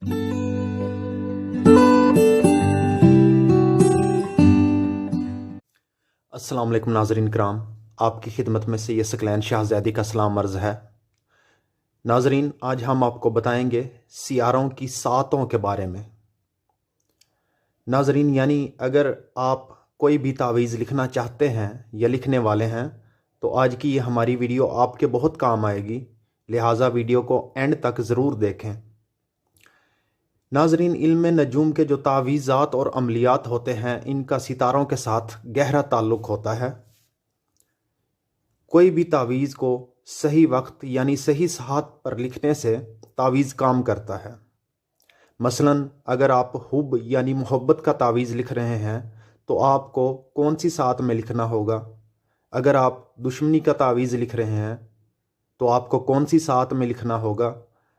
अस्सलाम वालेकुम नाज़रीन कराम, आपकी खिदमत में से ये सकलैन शाहज़ादी का सलाम अर्ज़ है। नाज़रीन, आज हम आपको बताएंगे सियारों की सातों के बारे में। नाज़रीन, यानी अगर आप कोई भी तावीज़ लिखना चाहते हैं या लिखने वाले हैं तो आज की ये हमारी वीडियो आपके बहुत काम आएगी, लिहाजा वीडियो को एंड तक ज़रूर देखें। नाज़रीन, इल्म नजूम के जो तावीज़ात और अमलियात होते हैं इनका सितारों के साथ गहरा ताल्लुक़ होता है। कोई भी तावीज़ को सही वक्त यानी सही साहत पर लिखने से तावीज़ काम करता है। मसलन अगर आप हुब यानी मोहब्बत का तावीज़ लिख रहे हैं तो आपको कौन सी सात में लिखना होगा। अगर आप दुश्मनी का तावीज़ लिख रहे हैं तो आपको कौन सी सात में लिखना होगा।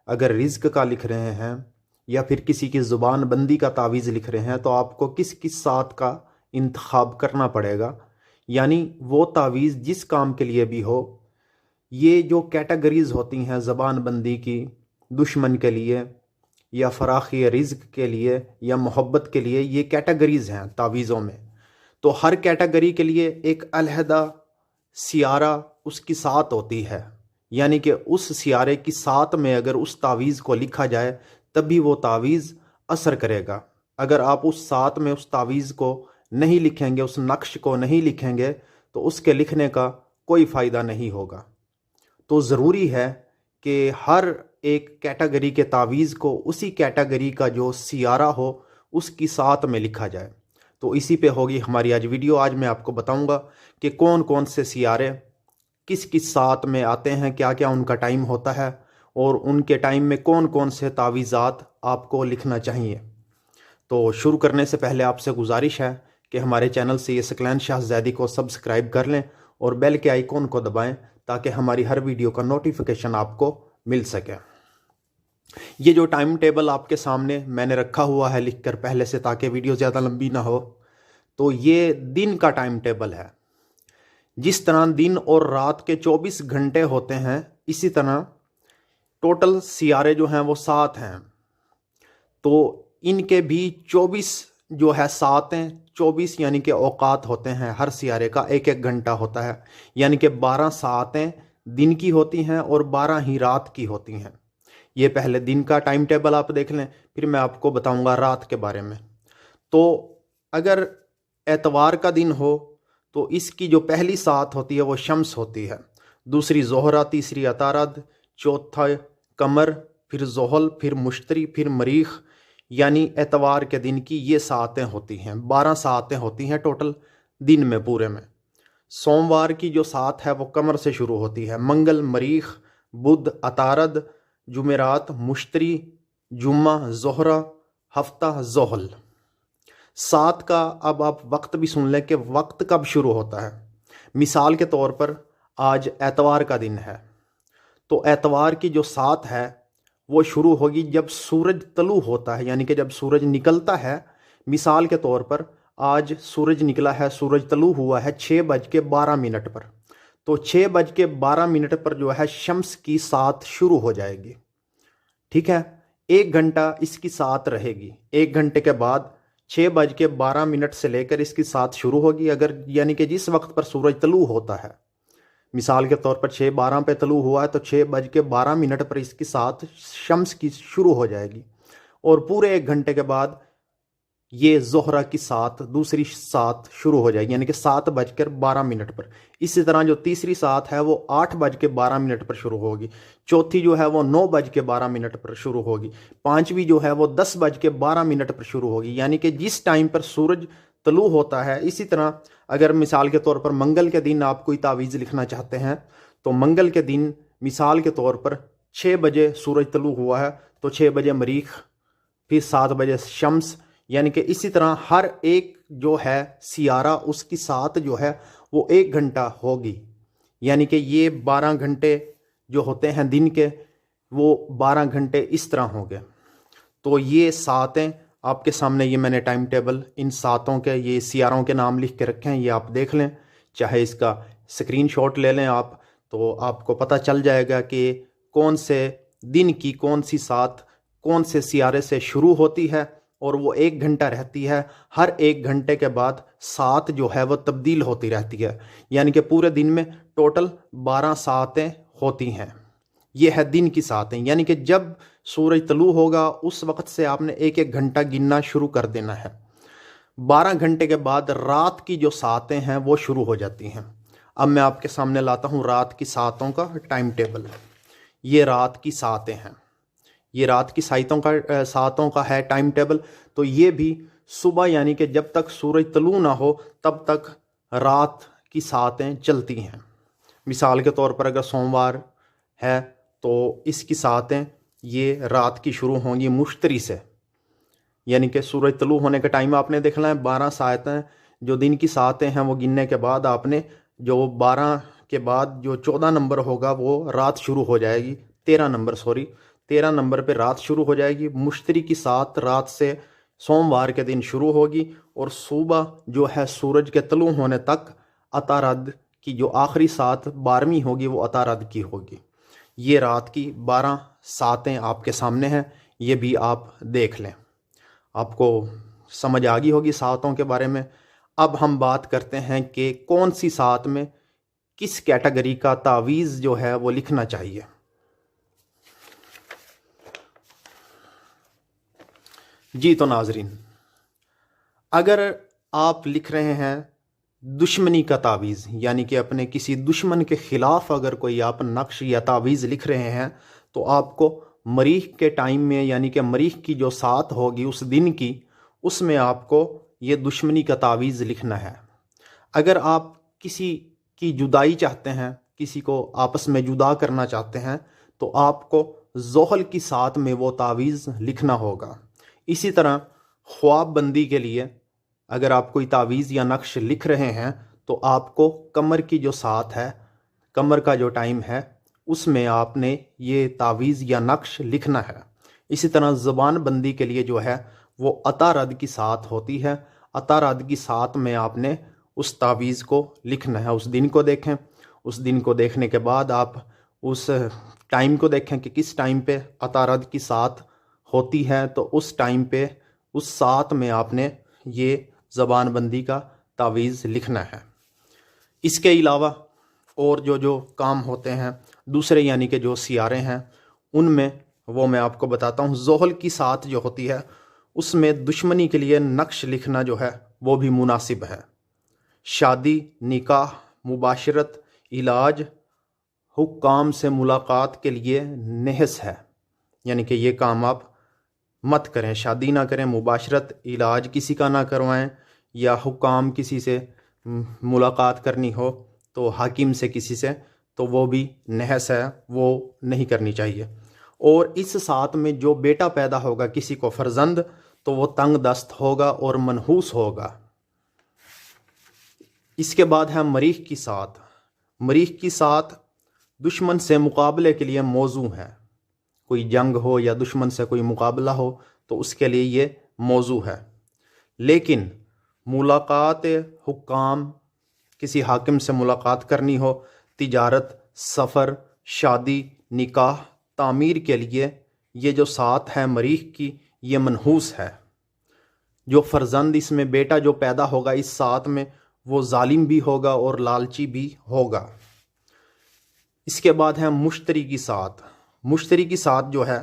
अगर रिज़्क का लिख रहे हैं या फिर किसी की ज़ुबान बंदी का तावीज़ लिख रहे हैं तो आपको किस किस सात का इंतखाब करना पड़ेगा। यानी वो तावीज़ जिस काम के लिए भी हो, ये जो कैटेगरीज़ होती हैं ज़बान बंदी की, दुश्मन के लिए या फ़राख़ी रिज़्क के लिए या मोहब्बत के लिए, ये कैटेगरीज़ हैं तावीज़ों में। तो हर कैटेगरी के लिए एक अलहदा सियारा उसकी सात होती है, यानी कि उस सियारे की सात में अगर उस तावीज़ को लिखा जाए तभी वो तावीज़ असर करेगा। अगर आप उस सात में उस तावीज़ को नहीं लिखेंगे, उस नक्श को नहीं लिखेंगे तो उसके लिखने का कोई फ़ायदा नहीं होगा। तो ज़रूरी है कि हर एक कैटेगरी के तावीज़ को उसी कैटेगरी का जो सियारा हो उसकी सात में लिखा जाए। तो इसी पे होगी हमारी आज वीडियो। आज मैं आपको बताऊंगा कि कौन कौन से सियारे किस किस सात में आते हैं, क्या क्या उनका टाइम होता है और उनके टाइम में कौन कौन से तावीज़ात आपको लिखना चाहिए। तो शुरू करने से पहले आपसे गुजारिश है कि हमारे चैनल से ये सकलैन शाहज़ादी को सब्सक्राइब कर लें और बेल के आइकॉन को दबाएं ताकि हमारी हर वीडियो का नोटिफिकेशन आपको मिल सके। ये जो टाइम टेबल आपके सामने मैंने रखा हुआ है लिखकर पहले से, ताकि वीडियो ज़्यादा लंबी ना हो, तो ये दिन का टाइम टेबल है। जिस तरह दिन और रात के 24 घंटे होते हैं, इसी तरह टोटल सियारे जो हैं वो 7 हैं। तो इनके भी 24 जो है सात हैं। 24 यानी कि औकात होते हैं, हर सियारे का एक एक घंटा होता है, यानी कि 12 सातें दिन की होती हैं और 12 ही रात की होती हैं। ये पहले दिन का टाइम टेबल आप देख लें, फिर मैं आपको बताऊंगा रात के बारे में। तो अगर एतवार का दिन हो तो इसकी जो पहली सात होती है वो शम्स होती है, दूसरी ज़ोहरा, तीसरी अतारद, चौथा कमर, फिर ज़ोहल, फिर मुश्तरी, फिर मरीख, यानी एतवार के दिन की ये सातें होती हैं। 12 सातें होती हैं टोटल दिन में पूरे में। सोमवार की जो सात है वो कमर से शुरू होती है। मंगल, मरीख, बुध, अतारद, जुमेरात, मुश्तरी, जुम्मा, ज़ोहरा, हफ्ता, ज़ोहल। सात का अब आप वक्त भी सुन लें कि वक्त कब शुरू होता है। मिसाल के तौर पर आज एतवार का दिन है तो एतवार की जो सात है वो शुरू होगी जब सूरज तलू होता है, यानी कि जब सूरज निकलता है। मिसाल के तौर पर आज सूरज निकला है, सूरज तलू हुआ है 6:12 पर, तो 6:12 पर जो है शम्स की सात शुरू हो जाएगी। ठीक है, 1 घंटा इसकी सात रहेगी। 1 घंटे के बाद 6:12 से लेकर इसकी सात शुरू होगी। अगर यानी कि जिस वक्त पर सूरज तलू होता है, मिसाल के तौर पर 6:12 पे तलू हुआ है तो 6:12 पर इसकी सात शम्स की शुरू हो जाएगी और पूरे 1 घंटे के बाद ये ज़ोहरा की सात, दूसरी सात शुरू हो जाएगी, यानी कि 7:12 पर। इसी तरह जो तीसरी सात है वो 8:12 पर शुरू होगी। चौथी जो है वो 9:12 पर शुरू होगी। पांचवी जो है वो 10:12 पर शुरू होगी, यानी कि जिस टाइम पर सूरज तलू होता है। इसी तरह अगर मिसाल के तौर पर मंगल के दिन आप कोई तावीज़ लिखना चाहते हैं तो मंगल के दिन मिसाल के तौर पर 6 बजे सूरज तलू हुआ है तो 6 बजे मरीख, फिर 7 बजे शम्स, यानी कि इसी तरह हर एक जो है सियारा उसकी सात जो है वो 1 घंटा होगी। यानी कि ये 12 घंटे जो होते हैं दिन के वो 12 घंटे इस तरह होंगे। तो ये सातें आपके सामने, ये मैंने टाइम टेबल इन सातों के, ये सियारों के नाम लिख के रखे हैं, ये आप देख लें, चाहे इसका स्क्रीनशॉट ले लें आप, तो आपको पता चल जाएगा कि कौन से दिन की कौन सी सात कौन से सियारे से शुरू होती है और वो 1 घंटा रहती है। हर 1 घंटे के बाद सात जो है वो तब्दील होती रहती है, यानी कि पूरे दिन में टोटल 12 सातें होती हैं। ये है दिन की सातें, यानी कि जब सूरज तलू होगा उस वक्त से आपने 1-1 घंटा गिनना शुरू कर देना है। 12 घंटे के बाद रात की जो सातें हैं वो शुरू हो जाती हैं। अब मैं आपके सामने लाता हूँ रात की सातों का टाइम टेबल। ये रात की सातें हैं, ये रात की सातों का है टाइम टेबल। तो ये भी सुबह यानी कि जब तक सूरज तलू ना हो तब तक रात की सातें चलती हैं। मिसाल के तौर पर अगर सोमवार है तो इसकी सातें ये रात की शुरू होंगी मुश्तरी से, यानी कि सूरज तलू होने का टाइम आपने देखना है। 12 सातें जो दिन की सातें हैं वो गिनने के बाद आपने जो 12 के बाद जो 14 नंबर होगा वो रात शुरू हो जाएगी। 13 नंबर पे रात शुरू हो जाएगी। मुश्तरी की सात रात से सोमवार के दिन शुरू होगी और सुबह जो है सूरज के तलू होने तक अतारद की जो आखिरी सात 12वीं होगी वो अतारद की होगी। ये रात की 12 सातें आपके सामने हैं, ये भी आप देख लें। आपको समझ आ गई होगी सातों के बारे में। अब हम बात करते हैं कि कौन सी सात में किस कैटेगरी का तावीज़ जो है वो लिखना चाहिए। जी तो नाजरीन, अगर आप लिख रहे हैं दुश्मनी का तावीज़, यानी कि अपने किसी दुश्मन के ख़िलाफ़ अगर कोई आप नक्श या तावीज़ लिख रहे हैं तो आपको मरीख के टाइम में, यानी कि मरीख की जो सात होगी उस दिन की, उसमें आपको ये दुश्मनी का तावीज़ लिखना है। अगर आप किसी की जुदाई चाहते हैं, किसी को आपस में जुदा करना चाहते हैं, तो आपको ज़ोहल की सात में वो तावीज़ लिखना होगा। इसी तरह ख्वाब बंदी के लिए अगर आप कोई तावीज़ या नक्श लिख रहे हैं तो आपको कमर की जो सात है, कमर का जो टाइम है, उसमें आपने ये तावीज़ या नक्श लिखना है। इसी तरह ज़बान बंदी के लिए जो है वो अतारद की सात होती है। अतारद की सात में आपने उस तावीज़ को लिखना है। उस दिन को देखें, उस दिन को देखने के बाद आप उस टाइम को देखें कि किस टाइम पे अतारद की सात होती है, तो उस टाइम पे उस सात में आपने ये ज़बान बंदी का तावीज़ लिखना है। इसके अलावा और जो काम होते हैं दूसरे, यानी कि जो सियारे हैं, उनमें वो मैं आपको बताता हूँ। ज़ोहल की सात जो होती है उसमें दुश्मनी के लिए नक्श लिखना जो है वो भी मुनासिब है। शादी, निकाह, मुबाशरत, इलाज, हुक्काम से मुलाकात के लिए नेहस है, यानी कि ये काम आप मत करें। शादी ना करें, मुबाशरत, इलाज किसी का ना करवाएं, या हुक्काम किसी से मुलाकात करनी हो तो हाकिम से किसी से, तो वो भी नहस है, वो नहीं करनी चाहिए। और इस साथ में जो बेटा पैदा होगा किसी को फर्जंद, तो वो तंग दस्त होगा और मनहूस होगा। इसके बाद है मरीख की सात। मरीख की सात दुश्मन से मुकाबले के लिए मौजू है। कोई जंग हो या दुश्मन से कोई मुकाबला हो तो उसके लिए ये मौजू है। लेकिन मुलाकात हुक्काम, किसी हाकिम से मुलाकात करनी हो, तिजारत, सफ़र, शादी, निकाह, तामीर के लिए ये जो सात है मरीख की, ये मनहूस है। जो फर्जंद, इसमें बेटा जो पैदा होगा इस सात में, वो जालिम भी होगा और लालची भी होगा। इसके बाद है मुश्तरी की सात। मुश्तरी की सात जो है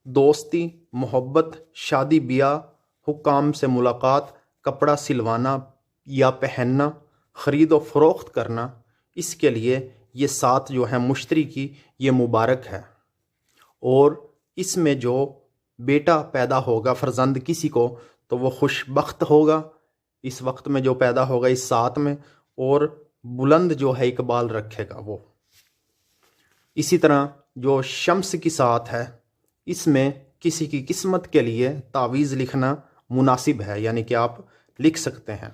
दोस्ती, मोहब्बत, शादी ब्याह, हुक्काम से मुलाकात, कपड़ा सिलवाना या पहनना, ख़रीद व फ़रोख्त करना, इसके लिए ये सात जो है मुश्तरी की, ये मुबारक है। और इसमें जो बेटा पैदा होगा फर्जंद किसी को, तो वो खुशबख्त होगा इस वक्त में जो पैदा होगा इस सात में, और बुलंद जो है इकबाल रखेगा वो। इसी तरह जो शम्स की सात है, इसमें किसी की किस्मत के लिए तावीज़ लिखना मुनासिब है, यानी कि आप लिख सकते हैं।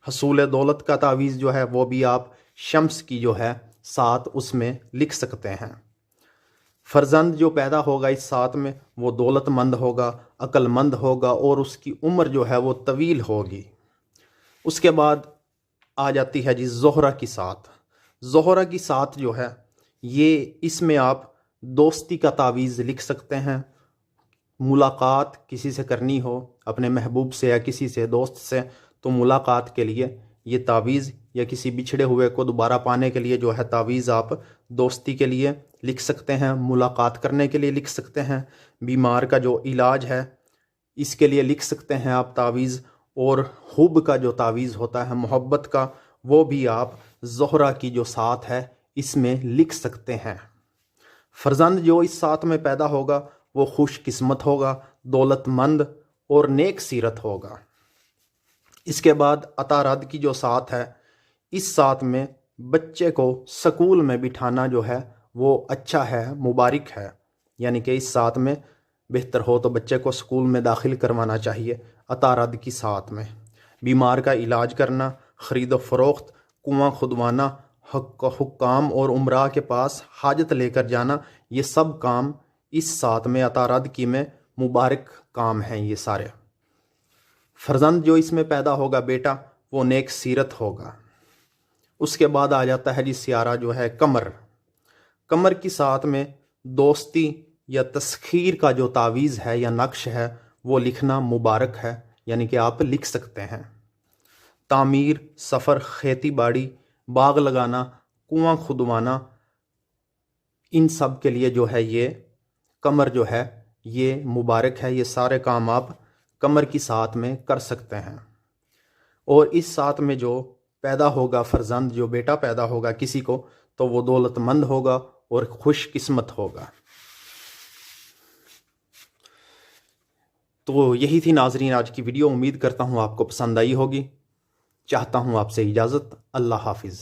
हसूल दौलत का तावीज़ जो है वो भी आप शम्स की जो है सात उसमें लिख सकते हैं। फर्जंद जो पैदा होगा इस सात में वो दौलतमंद होगा, अक्लमंद होगा और उसकी उम्र जो है वो तवील होगी। उसके बाद आ जाती है जी ज़ोहरा की सात। ज़ोहरा की सात जो है ये, इसमें आप दोस्ती का तावीज़ लिख सकते हैं, मुलाकात किसी से करनी हो, अपने महबूब से या किसी से दोस्त से, तो मुलाकात के लिए ये तावीज़, या किसी बिछड़े हुए को दोबारा पाने के लिए जो है तावीज़ आप दोस्ती के लिए लिख सकते हैं, मुलाकात करने के लिए लिख सकते हैं, बीमार का जो इलाज है इसके लिए लिख सकते हैं आप तावीज़, और हुब का जो तावीज़ होता है मोहब्बत का, वो भी आप ज़ोहरा की जो साथ है इसमें लिख सकते हैं। फ़र्जंद जो इस साथ में पैदा होगा वो खुश किस्मत होगा, दौलतमंद और नेक सीरत होगा। इसके बाद अतारद की जो साथ है, इस साथ में बच्चे को स्कूल में बिठाना जो है वो अच्छा है, मुबारक है। यानी कि इस साथ में बेहतर हो तो बच्चे को स्कूल में दाखिल करवाना चाहिए अतारद की साथ में। बीमार का इलाज करना, ख़रीद फ़रोख्त, कुआं खुदवाना, हुक्काम और उमरा के पास हाजत लेकर जाना, ये सब काम इस साथ में अतारद की में मुबारक काम हैं ये सारे। फ़र्जंद जो इसमें पैदा होगा बेटा, वो नेक सीरत होगा। उसके बाद आ जाता है जी सियारा जो है कमर। कमर की साथ में दोस्ती या तस्खीर का जो तावीज़ है या नक्श है वो लिखना मुबारक है, यानी कि आप लिख सकते हैं। तामीर, सफ़र, खेती बाड़ी, बाग लगाना, कुआं खुदवाना, इन सब के लिए जो है ये कमर जो है ये मुबारक है। ये सारे काम आप कमर की साथ में कर सकते हैं। और इस साथ में जो पैदा होगा फ़र्जंद, जो बेटा पैदा होगा किसी को, तो वो दौलतमंद होगा और खुश किस्मत होगा। तो यही थी नाजरीन आज की वीडियो। उम्मीद करता हूँ आपको पसंद आई होगी। चाहता हूँ आपसे इजाज़त। अल्लाह हाफिज़।